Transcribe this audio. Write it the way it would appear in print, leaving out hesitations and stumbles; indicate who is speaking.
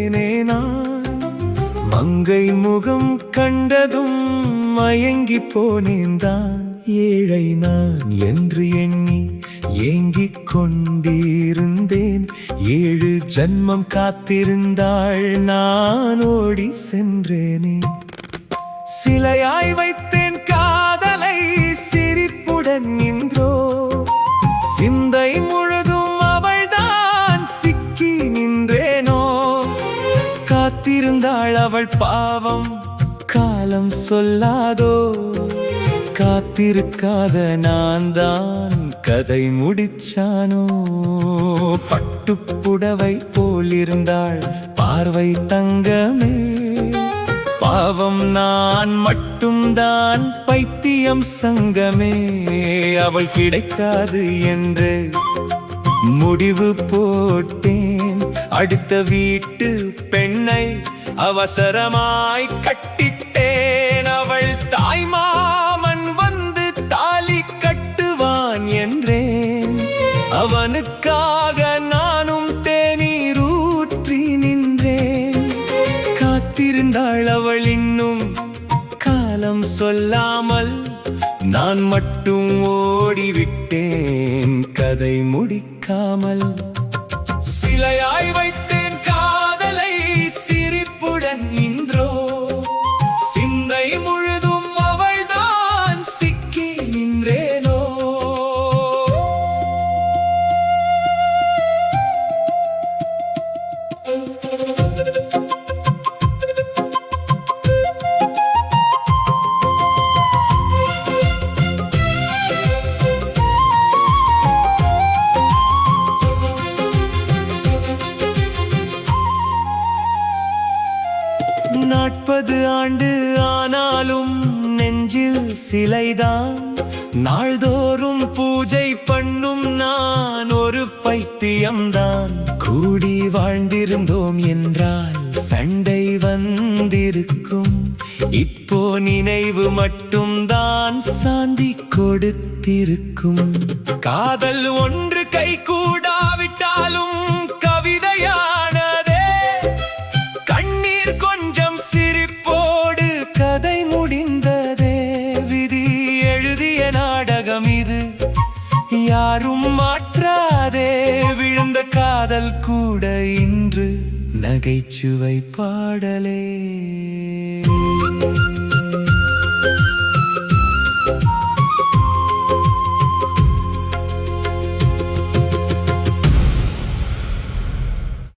Speaker 1: நின்றேனே நான். மங்கை முகம் கண்டதும் மயங்கி போனேன் தான். ஏழை நான் என்று எண்ணி ஏங்கிக் கொண்டிருந்தேன். 7 ஜன்மம் காத்திருந்தாள், நான் ஓடி சென்றேனே. சிலையாய் வைத்தேன் காதலை சிரிப்புடன் இன்றோ. சிந்தை முழுதும் அவள்தான், சிக்கி நின்றேனோ. காத்திருந்தாள் அவள் பாவம், காலம் சொல்லாதோ. காத்திருக்காத நான் தான் கதை முடிச்சானோ. பட்டுப்புடவை போலிருந்தாள் பார்வை தங்கமே. பாவம் நான் மட்டும்தான் பைத்தியம் சங்கமே. அவள் கிடைக்காது என்று முடிவு போட்டேன். அடுத்த வீட்டு பெண்ணை அவசரமாய் கட்டிட்டேன். அவள் தாய்மாமன் வந்து தாலி கட்டுவான் என்றேன். அவனுக்காக நானும் தேநீர் ஊற்றி நின்றேன். காத்திருந்தாள் அவள் இன்னும் காலம் சொல்லாமல். நான் மட்டும் ஓடிவிட்டேன் கதை முடிக்காமல். சிலையாய் வைத்தேன் காதலை சிரிப்புடன் இன்றோ. சிந்தை முழுதும் அவள்தான், சிக்கி நின்றேனோ. நாற்பது ஆண்டு ஆனாலும் நெஞ்சில் சிலைதான். நாள்தோறும் பூஜை பண்ணும் நான் ஒரு பைத்தியம்தான். கூடி வாழ்ந்திருந்தோம் என்றால் சண்டை வந்திருக்கும். இப்போ நினைவு மட்டும்தான் சாந்தி கொடுத்திருக்கும். காதல் ஒன்று கை கூடாவிட்டாலும் கவிதையானதே. கண்ணீர் கொஞ்சம் சிரிப்போடு கதை முடிந்ததே. விதி எழுதிய நாடகம் இது, யாரும் மாற்றாதே. விழுந்த காதல் கூட இன்று நகைச்சுவை பாடலே.